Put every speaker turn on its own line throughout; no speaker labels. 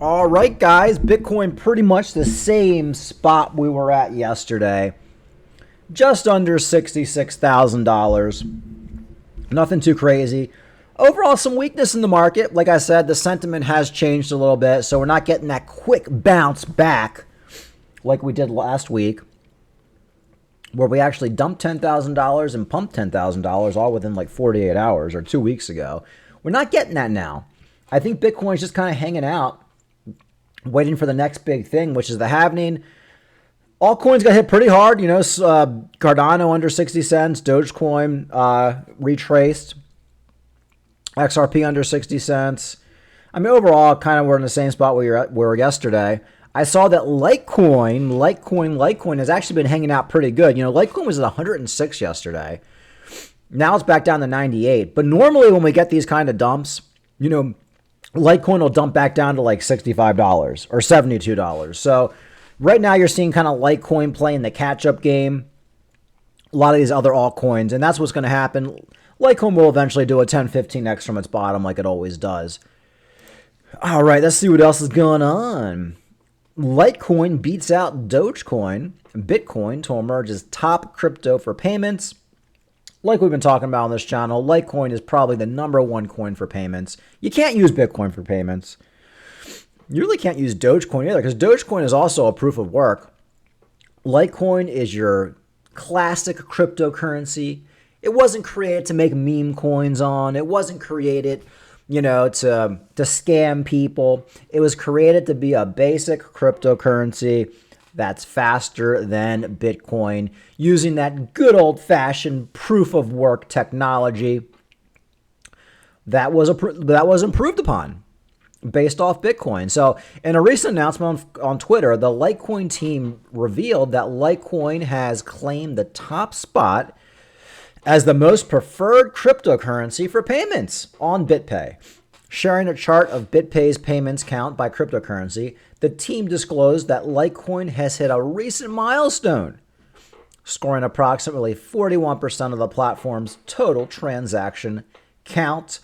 All right, guys, Bitcoin pretty much the same spot we were at yesterday. Just under $66,000. Nothing too crazy. Overall, some weakness in the market. Like I said, the sentiment has changed a little bit, so we're not getting that quick bounce back like we did last week, where we actually dumped $10,000 and pumped $10,000 all within like 48 hours or 2 weeks ago. We're not getting that now. I think Bitcoin's just kind of hanging out, waiting for the next big thing, which is the halving. All coins got hit pretty hard. You know, Cardano under 60 cents, Dogecoin retraced, XRP under 60 cents. I mean, overall, kind of we're in the same spot we were yesterday. I saw that Litecoin has actually been hanging out pretty good. You know, Litecoin was at 106 yesterday. Now it's back down to 98. But normally when we get these kind of dumps, you know, Litecoin will dump back down to like $65 or $72. So right now you're seeing kind of Litecoin playing the catch-up game. A lot of these other altcoins, and that's what's going to happen. Litecoin will eventually do a 10-15x from its bottom like it always does. All right, let's see what else is going on. Litecoin beats out Dogecoin, Bitcoin to emerge as top crypto for payments. Like we've been talking about on this channel, Litecoin is probably the #1 coin for payments. You can't use Bitcoin for payments. You really can't use Dogecoin either, because Dogecoin is also a proof of work. Litecoin is your classic cryptocurrency. It wasn't created to make meme coins on. It wasn't created, you know, to scam people. It was created to be a basic cryptocurrency that's faster than Bitcoin, using that good old-fashioned proof of work technology that was improved upon based off Bitcoin. So in a recent announcement on Twitter, the Litecoin team revealed that Litecoin has claimed the top spot as the most preferred cryptocurrency for payments on BitPay. Sharing a chart of BitPay's payments count by cryptocurrency, the team disclosed that Litecoin has hit a recent milestone, scoring approximately 41% of the platform's total transaction count.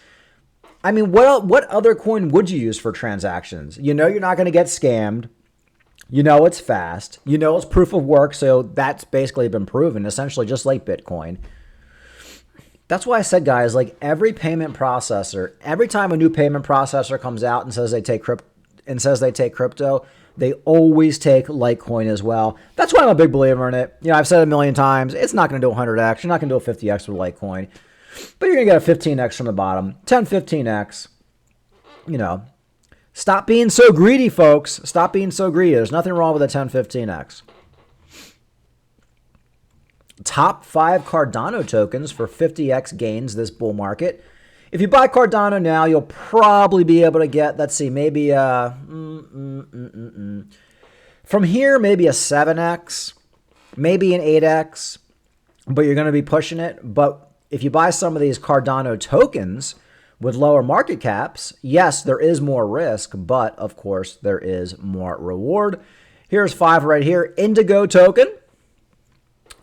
I mean, what other coin would you use for transactions? You know you're not going to get scammed. You know it's fast. You know it's proof of work, so that's basically been proven, essentially just like Bitcoin. That's why I said, guys, like every payment processor, every time a new payment processor comes out and says they take crypto, they always take Litecoin as well. That's why I'm a big believer in it. You know, I've said it a million times. It's not going to do 100x. You're not going to do a 50x with Litecoin, but you're going to get a 15x from the bottom, 10, 15x. You know, stop being so greedy, folks. Stop being so greedy. There's nothing wrong with a 10, 15x. Top 5 Cardano tokens for 50x gains this bull market. If you buy Cardano now, you'll probably be able to get, let's see, maybe from here, maybe a 7x, maybe an 8x, but you're going to be pushing it. But if you buy some of these Cardano tokens with lower market caps, yes, there is more risk, but of course there is more reward. Here's 5 right here. Indigo token,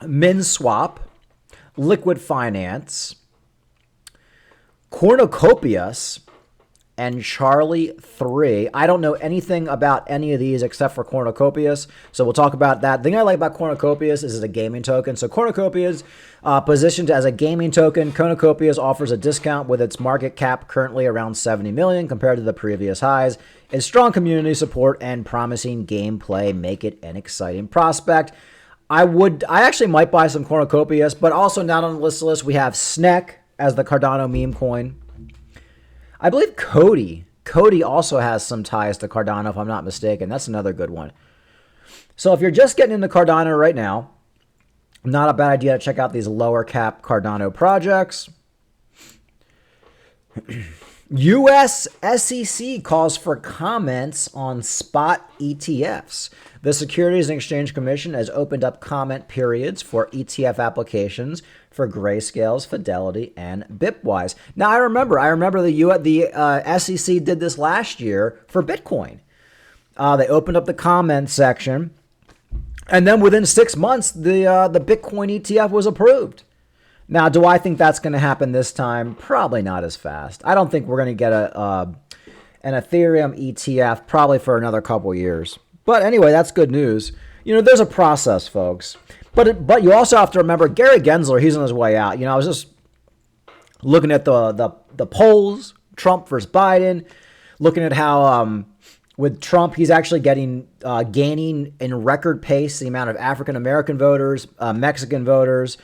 MinSwap, Liquid Finance, Cornucopias, and Charlie 3. I don't know anything about any of these except for Cornucopias, so we'll talk about that. The thing I like about Cornucopias is it's a gaming token. So Cornucopias, positioned as a gaming token, Cornucopias offers a discount with its market cap currently around 70 million compared to the previous highs. Its strong community support and promising gameplay make it an exciting prospect. I actually might buy some Cornucopias, but also not on the list, we have SNEC as the Cardano meme coin. I believe Cody also has some ties to Cardano, if I'm not mistaken. That's another good one. So if you're just getting into Cardano right now, not a bad idea to check out these lower cap Cardano projects. U.S. SEC calls for comments on spot ETFs. The Securities and Exchange Commission has opened up comment periods for ETF applications for Grayscale's, Fidelity, and BitBoy. Now, I remember the SEC did this last year for Bitcoin. They opened up the comment section, and then within 6 months, the Bitcoin ETF was approved. Now, do I think that's going to happen this time? Probably not as fast. I don't think we're going to get an Ethereum ETF probably for another couple years. But anyway, that's good news. There's a process, folks. But you also have to remember Gary Gensler, he's on his way out. I was just looking at the polls, Trump versus Biden, looking at how with Trump, he's actually gaining in record pace the amount of African-American voters, Mexican voters.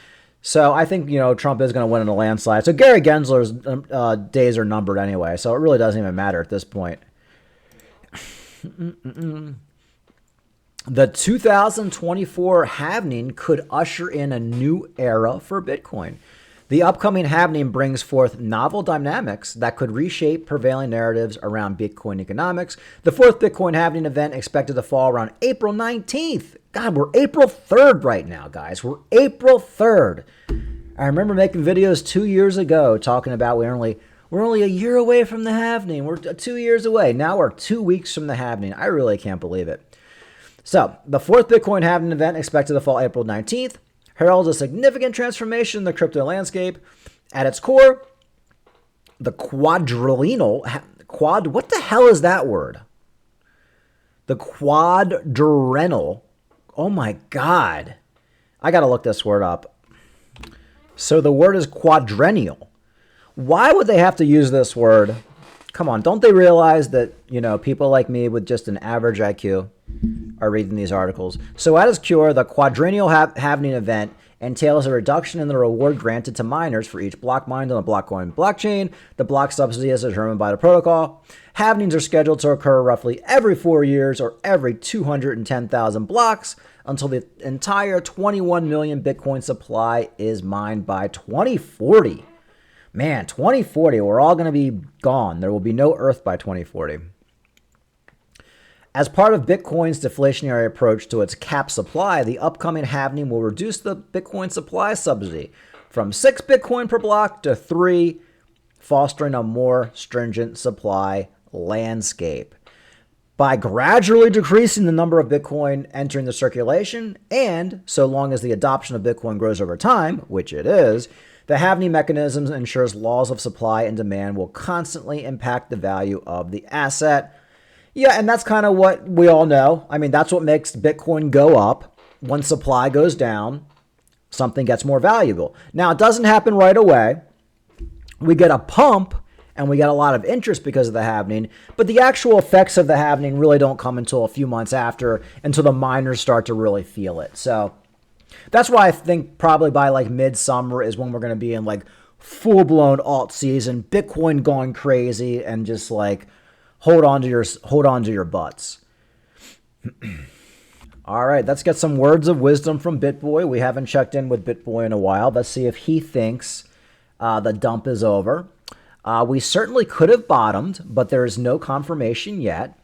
So I think, Trump is going to win in a landslide. So Gary Gensler's days are numbered anyway. So it really doesn't even matter at this point. The 2024 halving could usher in a new era for Bitcoin. The upcoming halving brings forth novel dynamics that could reshape prevailing narratives around Bitcoin economics. The fourth Bitcoin halving event expected to fall around April 19th. God, we're April 3rd right now, guys. We're April 3rd. I remember making videos 2 years ago talking about we're only a year away from the halving. We're 2 years away. Now we're 2 weeks from the halving. I really can't believe it. So, the fourth Bitcoin halving event expected to fall April 19th. Heralds a significant transformation in the crypto landscape. At its core, the what the hell is that word? The quadrennial. Oh my God. I got to look this word up. So the word is quadrennial. Why would they have to use this word? Come on, don't they realize that, people like me with just an average IQ are reading these articles? So at its core, the quadrennial halving event entails a reduction in the reward granted to miners for each block mined on the Bitcoin blockchain. The block subsidy is determined by the protocol. Halvings are scheduled to occur roughly every 4 years or every 210,000 blocks until the entire 21 million Bitcoin supply is mined by 2040. Man, 2040, we're all going to be gone. There will be no Earth by 2040. As part of Bitcoin's deflationary approach to its cap supply, the upcoming halving will reduce the Bitcoin supply subsidy from 6 Bitcoin per block to 3, fostering a more stringent supply landscape. By gradually decreasing the number of Bitcoin entering the circulation, and so long as the adoption of Bitcoin grows over time, which it is, the halving mechanism ensures laws of supply and demand will constantly impact the value of the asset. Yeah, and that's kind of what we all know. I mean, that's what makes Bitcoin go up. When supply goes down, something gets more valuable. Now, it doesn't happen right away. We get a pump, and we get a lot of interest because of the halving, but the actual effects of the halving really don't come until a few months after, until the miners start to really feel it. So that's why I think probably by like midsummer is when we're going to be in like full-blown alt season, Bitcoin going crazy, and just like hold on to your butts. All right, let's get some words of wisdom from BitBoy. We haven't checked in with BitBoy in a while. Let's see if he thinks the dump is over. We certainly could have bottomed, but there is no confirmation yet.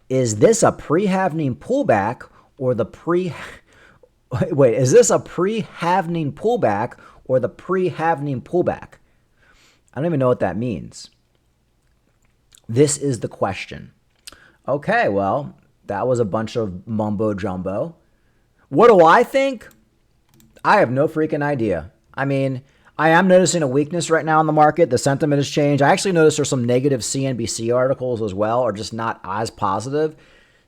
Is this a pre-halving pullback or the Is this a pre-halving pullback or the pre-halving pullback? I don't even know what that means. This is the question. Okay, well, that was a bunch of mumbo jumbo. What do I think? I have no freaking idea. I mean, I am noticing a weakness right now in the market. The sentiment has changed. I actually noticed there's some negative CNBC articles as well, or just not as positive.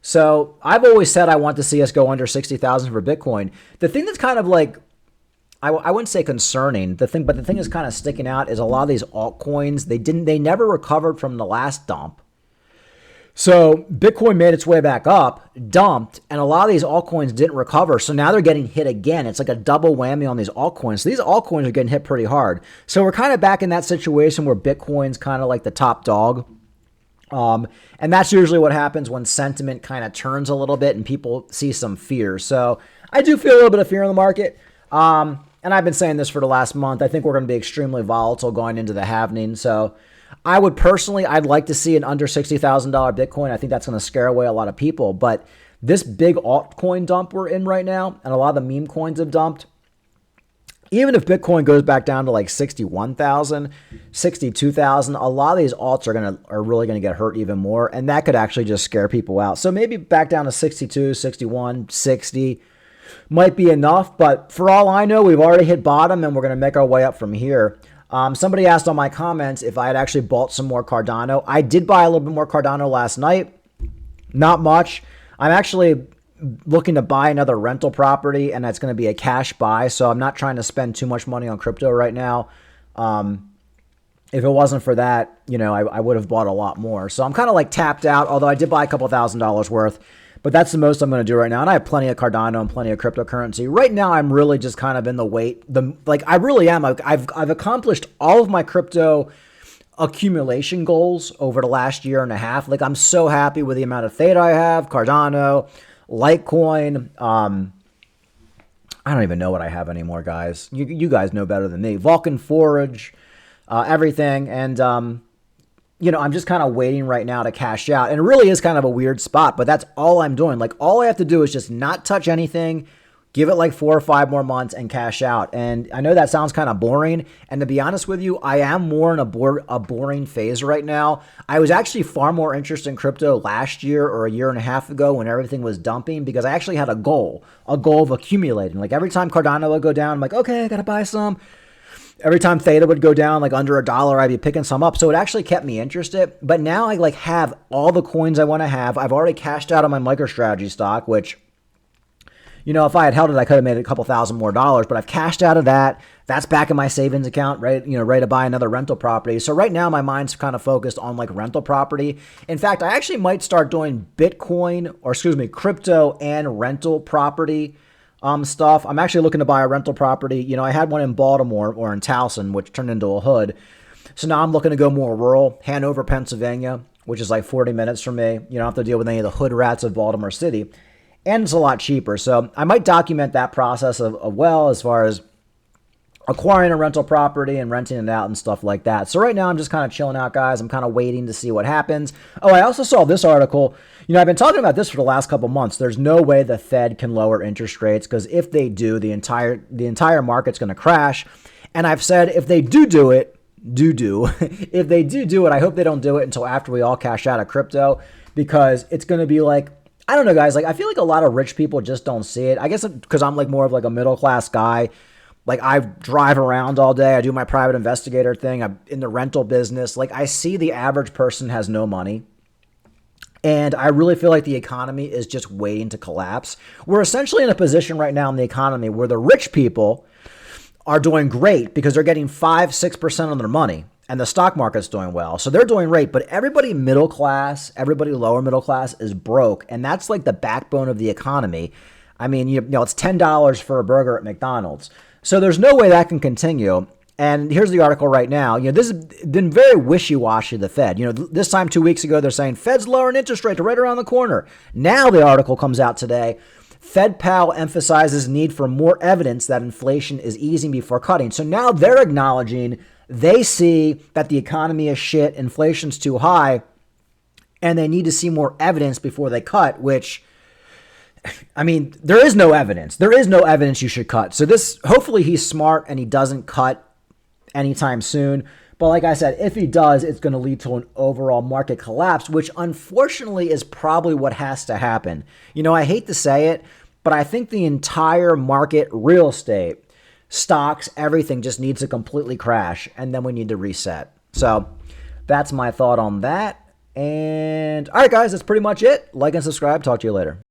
So I've always said I want to see us go under 60,000 for Bitcoin. The thing that's kind of like, I wouldn't say concerning, but the thing that's kind of sticking out is a lot of these altcoins, they never recovered from the last dump. So Bitcoin made its way back up, dumped, and a lot of these altcoins didn't recover. So now they're getting hit again. It's like a double whammy on these altcoins. So these altcoins are getting hit pretty hard. So we're kind of back in that situation where Bitcoin's kind of like the top dog. And that's usually what happens when sentiment kind of turns a little bit and people see some fear. So I do feel a little bit of fear in the market. And I've been saying this for the last month. I think we're going to be extremely volatile going into the halving. So I would personally, I'd like to see an under $60,000 Bitcoin. I think that's going to scare away a lot of people. But this big altcoin dump we're in right now, and a lot of the meme coins have dumped, even if Bitcoin goes back down to like 61,000, 62,000, a lot of these alts are really going to get hurt even more. And that could actually just scare people out. So maybe back down to 62, 61, 60 might be enough. But for all I know, we've already hit bottom and we're going to make our way up from here. Somebody asked on my comments if I had actually bought some more Cardano. I did buy a little bit more Cardano last night. Not much. I'm actually looking to buy another rental property, and that's going to be a cash buy. So I'm not trying to spend too much money on crypto right now. If it wasn't for that, I would have bought a lot more. So I'm kind of like tapped out, although I did buy a couple $1,000s worth. But that's the most I'm going to do right now. And I have plenty of Cardano and plenty of cryptocurrency. Right now, I'm really just kind of in the wait. I really am. I've accomplished all of my crypto accumulation goals over the last year and a half. Like, I'm so happy with the amount of Theta I have, Cardano, Litecoin. I don't even know what I have anymore, guys. You guys know better than me. Vulcan Forage, everything. And, I'm just kind of waiting right now to cash out. And it really is kind of a weird spot, but that's all I'm doing. Like, all I have to do is just not touch anything, give it like 4 or 5 more months and cash out. And I know that sounds kind of boring. And to be honest with you, I am more in a boring phase right now. I was actually far more interested in crypto last year or a year and a half ago when everything was dumping, because I actually had a goal of accumulating. Like, every time Cardano would go down, I'm like, okay, I got to buy some. Every time Theta would go down like under $1, I'd be picking some up. So it actually kept me interested. But now I like have all the coins I want to have. I've already cashed out on my MicroStrategy stock, which, if I had held it, I could have made a couple $1,000 more. But I've cashed out of that. That's back in my savings account, right? Ready to buy another rental property. So right now my mind's kind of focused on like rental property. In fact, I actually might start doing crypto and rental property stuff. I'm actually looking to buy a rental property. I had one in Baltimore or in Towson, which turned into a hood. So now I'm looking to go more rural, Hanover, Pennsylvania, which is like 40 minutes from me. You don't have to deal with any of the hood rats of Baltimore City. And it's a lot cheaper. So I might document that process as far as acquiring a rental property and renting it out and stuff like that. So right now I'm just kind of chilling out, guys. I'm kind of waiting to see what happens. Oh, I also saw this article. I've been talking about this for the last couple months. There's no way the Fed can lower interest rates, because if they do, the entire market's going to crash. And I've said if they do it, if they do it, I hope they don't do it until after we all cash out of crypto, because it's going to be like, I don't know, guys. Like, I feel like a lot of rich people just don't see it. I guess because I'm like more of like a middle class guy. Like, I drive around all day. I do my private investigator thing. I'm in the rental business. Like, I see the average person has no money. And I really feel like the economy is just waiting to collapse. We're essentially in a position right now in the economy where the rich people are doing great because they're getting 5-6% on their money, and the stock market's doing well. So they're doing great. But everybody middle class, everybody lower middle class is broke. And that's like the backbone of the economy. I mean, it's $10 for a burger at McDonald's. So there's no way that can continue. And here's the article right now. This has been very wishy-washy, the Fed. This time 2 weeks ago, they're saying Fed's lowering interest rate right around the corner. Now the article comes out today. Fed pal emphasizes need for more evidence that inflation is easing before cutting. So now they're acknowledging they see that the economy is shit, inflation's too high, and they need to see more evidence before they cut, which, I mean, there is no evidence. There is no evidence you should cut. So hopefully he's smart and he doesn't cut anytime soon. But like I said, if he does, it's going to lead to an overall market collapse, which unfortunately is probably what has to happen. I hate to say it, but I think the entire market, real estate, stocks, everything just needs to completely crash, and then we need to reset. So that's my thought on that. And all right, guys, that's pretty much it. Like and subscribe. Talk to you later.